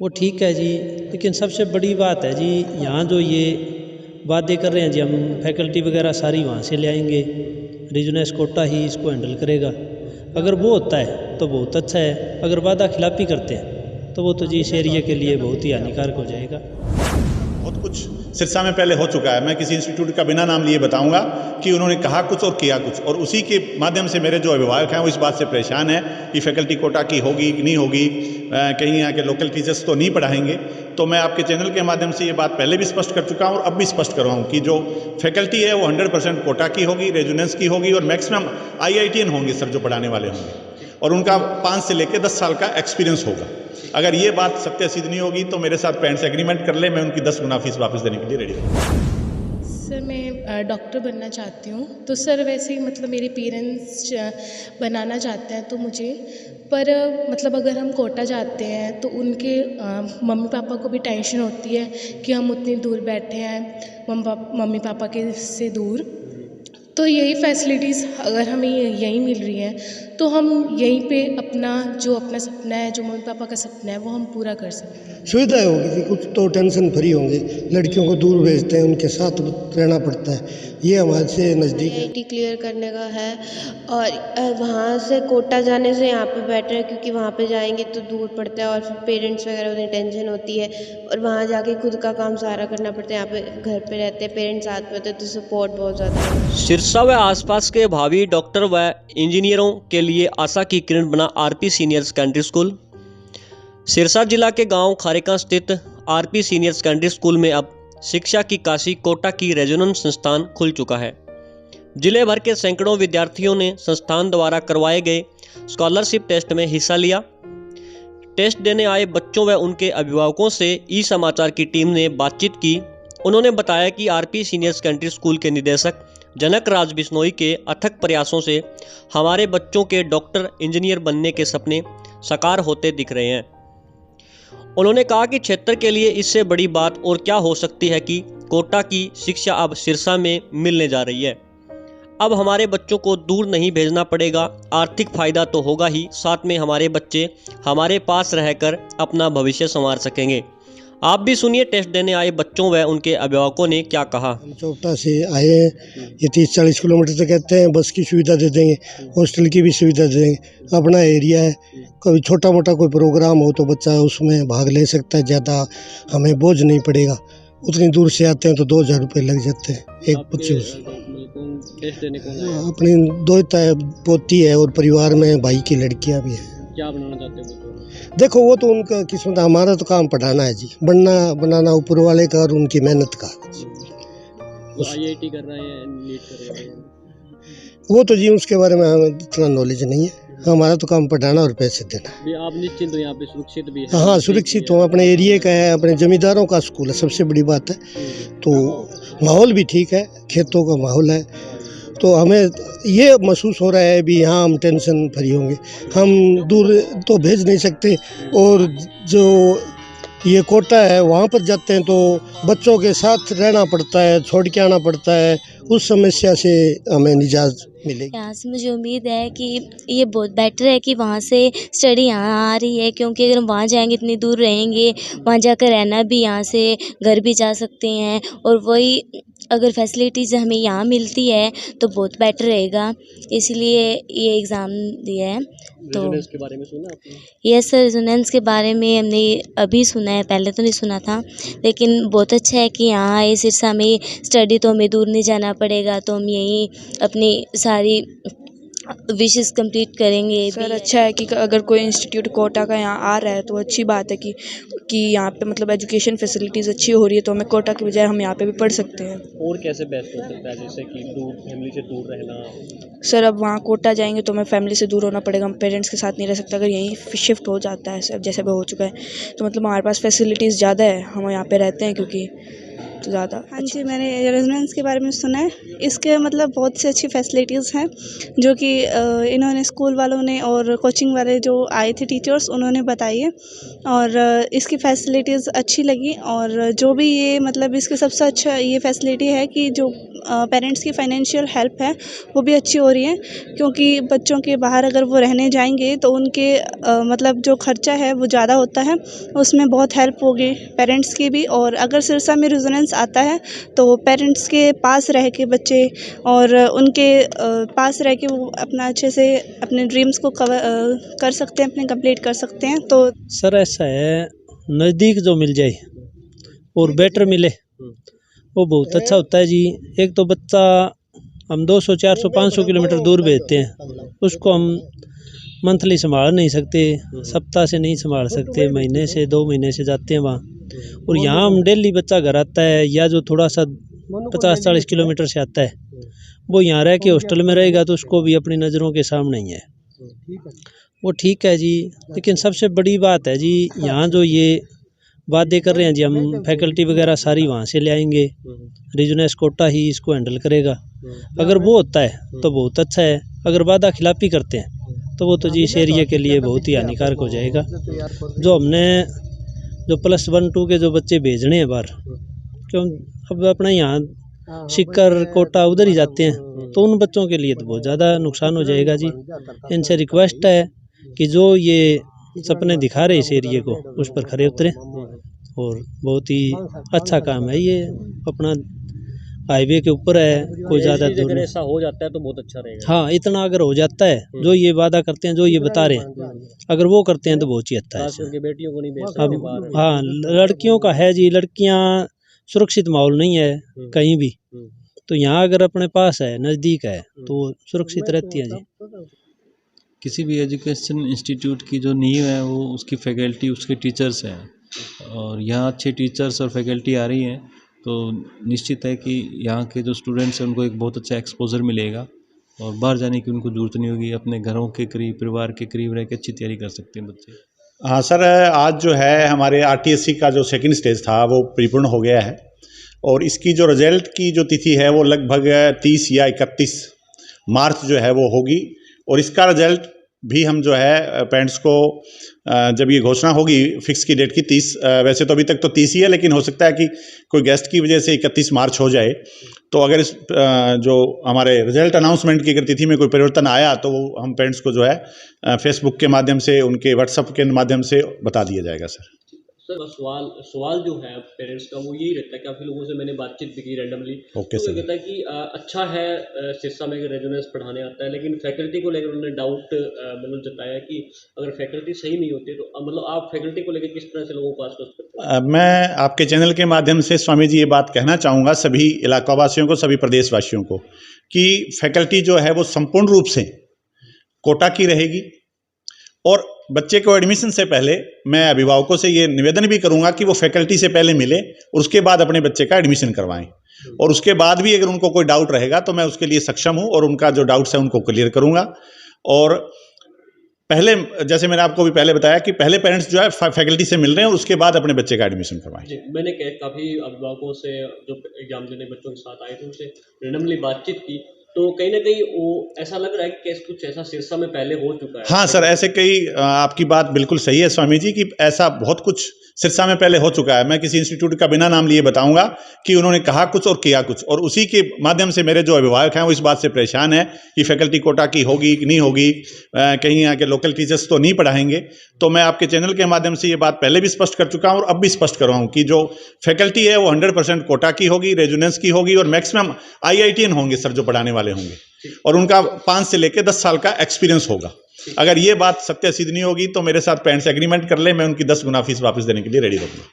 वो ठीक है जी, लेकिन सबसे बड़ी बात है जी, यहाँ जो ये वादे कर रहे हैं जी, हम फैकल्टी वगैरह सारी वहाँ से ले आएंगे, रीजनेस कोटा ही इसको हैंडल करेगा। अगर वो होता है तो बहुत अच्छा है, अगर वादा खिलाफी करते हैं तो वो तो जी इस एरिया के लिए बहुत ही हानिकारक हो जाएगा। बहुत कुछ सिरसा में पहले हो चुका है। मैं किसी इंस्टीट्यूट का बिना नाम लिए बताऊंगा कि उन्होंने कहा कुछ और किया कुछ, और उसी के माध्यम से मेरे जो अभिभावक हैं वो इस बात से परेशान है कि फैकल्टी कोटा की होगी कि नहीं होगी, कहीं यहाँ के लोकल टीचर्स तो नहीं पढ़ाएंगे। तो मैं आपके चैनल के माध्यम से ये बात पहले भी स्पष्ट कर चुका हूँ और अब भी स्पष्ट कर रहा हूँ कि जो फैकल्टी है वो 100% कोटा की होगी, रेजिडेंस की होगी, और मैक्सिमम IITian होंगे सर जो पढ़ाने वाले होंगे, और उनका 5 से लेकर 10 साल का एक्सपीरियंस होगा। अगर ये बात सत्य सिद्ध नहीं होगी तो मेरे साथ पेरेंट्स एग्रीमेंट कर ले, मैं उनकी 10 गुना फीस वापस देने के लिए रेडी हूँ। सर मैं डॉक्टर बनना चाहती हूँ, तो सर वैसे ही मतलब मेरे पेरेंट्स बनाना चाहते हैं तो मुझे, पर मतलब अगर हम कोटा जाते हैं तो उनके मम्मी पापा को भी टेंशन होती है कि हम उतनी दूर बैठे हैं मम्मी पापा के से दूर, तो यही फैसिलिटीज़ अगर हमें यहीं मिल रही हैं तो हम यहीं पे अपना सपना है, जो मम्मी पापा का सपना है वो हम पूरा कर सकते हैं। सुविधाएं होगी जी, कुछ तो टेंशन फ्री होंगे। लड़कियों को दूर भेजते हैं, उनके साथ रहना पड़ता है, ये हमारे से नज़दीक है। IIT क्लियर करने का है, और वहाँ से कोटा जाने से यहाँ पे बेटर है, क्योंकि वहाँ पे जाएंगे तो दूर पड़ता है और फिर पेरेंट्स वगैरह उन्हें टेंशन होती है, और वहाँ जाके खुद का काम सारा करना पड़ता है। यहाँ पे घर पे रहते हैं, पेरेंट्स साथ में होते हैं, तो सपोर्ट बहुत ज़्यादा है। सिरसा व आसपास के भावी डॉक्टर व इंजीनियरों के लिए आशा की किरण बना RP senior secondary school. Sirsa जिला के गांव खारेका स्थित RP सीनियर सेकेंडरी स्कूल में अब शिक्षा की काशी कोटा की रेजोनेंस संस्थान खुल चुका है। जिले भर के सैकड़ों विद्यार्थियों ने संस्थान द्वारा करवाए गए स्कॉलरशिप टेस्ट में हिस्सा लिया। टेस्ट देने आए बच्चों व उनके अभिभावकों से ई-समाचार की टीम ने बातचीत की। उन्होंने बताया कि RP सीनियर सेकेंडरी स्कूल के निदेशक जनक राज बिश्नोई के अथक प्रयासों से हमारे बच्चों के डॉक्टर इंजीनियर बनने के सपने साकार होते दिख रहे हैं। उन्होंने कहा कि क्षेत्र के लिए इससे बड़ी बात और क्या हो सकती है कि कोटा की शिक्षा अब सिरसा में मिलने जा रही है। अब हमारे बच्चों को दूर नहीं भेजना पड़ेगा, आर्थिक फ़ायदा तो होगा ही, साथ में हमारे बच्चे हमारे पास रहकर अपना भविष्य संवार सकेंगे। आप भी सुनिए टेस्ट देने आए बच्चों व उनके अभिभावकों ने क्या कहा। हम चौटा से आए हैं, ये 30-40 किलोमीटर तक कहते हैं, बस की सुविधा दे देंगे, हॉस्टल की भी सुविधा दे देंगे। अपना एरिया है, कभी छोटा मोटा कोई प्रोग्राम हो तो बच्चा उसमें भाग ले सकता है, ज़्यादा हमें बोझ नहीं पड़ेगा। उतनी दूर से आते हैं तो 2000 रुपये लग जाते हैं एक बच्चे अपनी 2 पोती है और परिवार में भाई की लड़कियाँ भी हैं। क्या बनाना चाहते हो? देखो वो तो उनका किस्मत, हमारा तो काम पढ़ाना है जी, बनाना ऊपर वाले का और उनकी मेहनत का। IIT कर रहे हैं, नीट कर रहे हैं, वो तो जी उसके बारे में हमें इतना नॉलेज नहीं है, हमारा तो काम पढ़ाना और पैसे देना। आप निश्चिंत हो, यहाँ पे सुरक्षित भी है? हाँ सुरक्षित हो, अपने एरिया का है, अपने जमींदारों का स्कूल है, सबसे बड़ी बात है। तो माहौल भी ठीक है, खेतों का माहौल है, तो हमें ये महसूस हो रहा है भी यहाँ हम टेंशन फ्री होंगे। हम दूर तो भेज नहीं सकते, और जो ये कोटा है वहाँ पर जाते हैं तो बच्चों के साथ रहना पड़ता है, छोड़ के आना पड़ता है, उस समस्या से हमें निजात मिलेगी। यहाँ से मुझे उम्मीद है कि ये बहुत बेटर है कि वहाँ से स्टडी यहाँ आ रही है, क्योंकि अगर हम वहाँ जाएंगे इतनी दूर रहेंगे, वहाँ जाकर रहना भी, यहाँ से घर भी जा सकते हैं, और वही अगर फैसिलिटीज़ हमें यहाँ मिलती है तो बहुत बेटर रहेगा, इसलिए ये एग्ज़ाम दिया है। तो रेजोनेंस के बारे में सुना आपने? यस सर, रेजोनेंस के बारे में हमने अभी सुना है, पहले तो नहीं सुना था, लेकिन बहुत अच्छा है कि यहाँ आए सिरसा में स्टडी, तो हमें दूर नहीं जाना पड़ेगा, तो हम यहीं अपनी सारी विशेस कंप्लीट करेंगे। सर अच्छा है कि अगर कोई इंस्टीट्यूट कोटा का यहाँ आ रहा है तो अच्छी बात है कि यहाँ पे मतलब एजुकेशन फैसिलिटीज़ अच्छी हो रही है, तो हमें कोटा के बजाय हम यहाँ पे भी पढ़ सकते हैं। और कैसे बेस्ट हो सकता है, जैसे कि दूर फैमिली से दूर रहना? सर अब वहाँ कोटा जाएंगे तो हमें फैमिली से दूर होना पड़ेगा, हम पेरेंट्स के साथ नहीं रह सकते। अगर यहीं शिफ्ट हो जाता है सर, जैसे भी हो चुका है, तो मतलब हमारे पास फैसिलिटीज़ ज़्यादा है, हम यहाँ पे रहते हैं क्योंकि, बहुत ज़्यादा। हाँ जी, मैंने रेजोनेंस के बारे में सुना है। इसके मतलब बहुत सी अच्छी फैसिलिटीज़ हैं जो कि इन्होंने स्कूल वालों ने और कोचिंग वाले जो आए थे टीचर्स उन्होंने बताई है और इसकी फैसिलिटीज़ अच्छी लगी। और जो भी ये मतलब इसके सबसे अच्छा ये फैसिलिटी है कि जो पेरेंट्स की फाइनेंशियल हेल्प है वो भी अच्छी हो रही है, क्योंकि बच्चों के बाहर अगर वो रहने जाएंगे तो उनके मतलब जो खर्चा है वो ज़्यादा होता है, उसमें बहुत हेल्प होगी पेरेंट्स की भी। और अगर सिरसा में रेजोनेंस आता है तो पेरेंट्स के पास रह के बच्चे और उनके पास रह के वो अपना अच्छे से अपने ड्रीम्स को कर सकते हैं, अपने कंप्लीट कर सकते हैं। तो सर ऐसा है, नज़दीक जो मिल जाए और बेटर मिले वो बहुत अच्छा होता है जी। एक तो बच्चा हम 200, 400, 500 किलोमीटर दूर भेजते हैं, उसको हम मंथली संभाल नहीं सकते, सप्ताह से नहीं संभाल सकते, महीने से 2 महीने से जाते हैं वहाँ। और यहाँ हम डेली बच्चा घर आता है या जो थोड़ा सा 50-40 किलोमीटर से आता है वो यहाँ रह के हॉस्टल में रहेगा तो उसको भी अपनी नज़रों के सामने ही है, वो ठीक है जी। लेकिन सबसे बड़ी बात है जी, यहाँ जो ये वादे कर रहे हैं जी, हम फैकल्टी वगैरह सारी वहाँ से ले आएंगे, रीजनेस कोटा ही इसको हैंडल करेगा। अगर वो होता है तो बहुत अच्छा है, अगर वादा खिलाफी करते हैं तो वो तो जी इस एरिया के लिए बहुत ही हानिकारक हो जाएगा। जो हमने जो +1, 2 के जो बच्चे भेजने हैं बाहर, क्यों अब अपना यहाँ सिक्कर कोटा उधर ही जाते हैं, तो उन बच्चों के लिए तो बहुत ज़्यादा नुकसान हो जाएगा जी। इनसे रिक्वेस्ट है कि जो ये सपने दिखा रहे इस एरिया को उस पर खरे उतरे, और बहुत ही अच्छा काम है ये। अपना हाईवे के ऊपर है, कोई ज़्यादा दूर नहीं। ऐसा हो जाता है तो बहुत अच्छा रहेगा। हाँ, इतना अगर हो जाता है, जो ये वादा करते हैं, जो ये बता रहे हैं, अगर वो करते हैं तो बहुत ही अच्छा है। बेटियों को नहीं भेज सकते अब बाहर। हाँ, लड़कियों का है जी, लड़कियाँ सुरक्षित माहौल नहीं है कहीं भी, तो यहाँ अगर अपने पास है, नज़दीक है, तो सुरक्षित रहती है जी। किसी भी एजुकेशन इंस्टीट्यूट की जो नींव है वो उसकी फैकल्टी, उसके टीचर्स हैं, और यहाँ अच्छे टीचर्स और फैकल्टी आ रही हैं तो निश्चित है कि यहाँ के जो स्टूडेंट्स हैं उनको एक बहुत अच्छा एक्सपोजर मिलेगा और बाहर जाने की उनको ज़रूरत नहीं होगी। अपने घरों के करीब, परिवार के करीब रह के अच्छी तैयारी कर सकते हैं बच्चे। हाँ सर, आज जो है हमारे RTSC का जो सेकंड स्टेज था वो परिपूर्ण हो गया है और इसकी जो रिजल्ट की जो तिथि है वो लगभग 30 या 31 मार्च जो है वो होगी। और इसका रिजल्ट भी हम जो है पेरेंट्स को जब ये घोषणा होगी फिक्स की डेट की 30, वैसे तो अभी तक तो 30 ही है, लेकिन हो सकता है कि कोई गेस्ट की वजह से 31 मार्च हो जाए, तो अगर इस जो हमारे रिजल्ट अनाउंसमेंट की अगर तिथि में कोई परिवर्तन आया तो वो हम पेरेंट्स को जो है फेसबुक के माध्यम से, उनके व्हाट्सएप के माध्यम से बता दिया जाएगा सर। सर सवाल जो है पेरेंट्स का वो यही रहता है, काफ़ी लोगों से मैंने बातचीत भी की रैंडमली, ओके तो सर। ये कहता है कि अच्छा है सिरसा में रेजोनेंस पढ़ाने आता है, लेकिन फैकल्टी को लेकर उन्होंने डाउट मतलब जताया कि अगर फैकल्टी सही नहीं होती तो मतलब आप फैकल्टी को लेकर किस तरह से लोगों को आश्वस्त करते हैं? मैं आपके चैनल के माध्यम से स्वामी जी ये बात कहना चाहूँगा सभी इलाकावासियों को, सभी प्रदेशवासियों को, कि फैकल्टी जो है वो संपूर्ण रूप से कोटा की रहेगी। और बच्चे को एडमिशन से पहले मैं अभिभावकों से ये निवेदन भी करूंगा कि वो फैकल्टी से पहले मिले और उसके बाद अपने बच्चे का एडमिशन करवाएं। और उसके बाद भी अगर उनको कोई डाउट रहेगा तो मैं उसके लिए सक्षम हूं और उनका जो डाउट्स है उनको क्लियर करूंगा। और पहले, जैसे मैंने आपको भी पहले बताया कि पहले पेरेंट्स जो है फैकल्टी से मिल रहे हैं और उसके बाद अपने बच्चे का एडमिशन करवाएं। जी, मैंने काफ़ी अभिभावकों से जो एग्जाम देने बच्चों के साथ आए थे उनसे रैंडमली बातचीत की, तो कहीं ना कहीं वो ऐसा लग रहा है कि कुछ ऐसा सिरसा में पहले हो चुका है। हाँ सर, ऐसे कई, आपकी बात बिल्कुल सही है स्वामी जी कि ऐसा बहुत कुछ सिरसा में पहले हो चुका है। मैं किसी इंस्टीट्यूट का बिना नाम लिए बताऊंगा कि उन्होंने कहा कुछ और किया कुछ, और उसी के माध्यम से मेरे जो अभिभावक हैं वो इस बात से परेशान है कि फैकल्टी कोटा की होगी कि नहीं होगी, कहीं यहाँ के लोकल टीचर्स तो नहीं पढ़ाएंगे। तो मैं आपके चैनल के माध्यम से ये बात पहले भी स्पष्ट कर चुका हूँ और अब भी स्पष्ट कर रहा हूँ कि जो फैकल्टी है वो 100% कोटा की होगी, रेजोनेंस की होगी, और मैक्सिमम IITian होंगे सर जो पढ़ाने वाले होंगे, और उनका 5 से लेकर 10 साल का एक्सपीरियंस होगा। अगर ये बात सत्य सिद्ध नहीं होगी तो मेरे साथ पेरेंट्स एग्रीमेंट कर ले, मैं उनकी 10 गुना फीस वापस देने के लिए रेडी रहूँगा।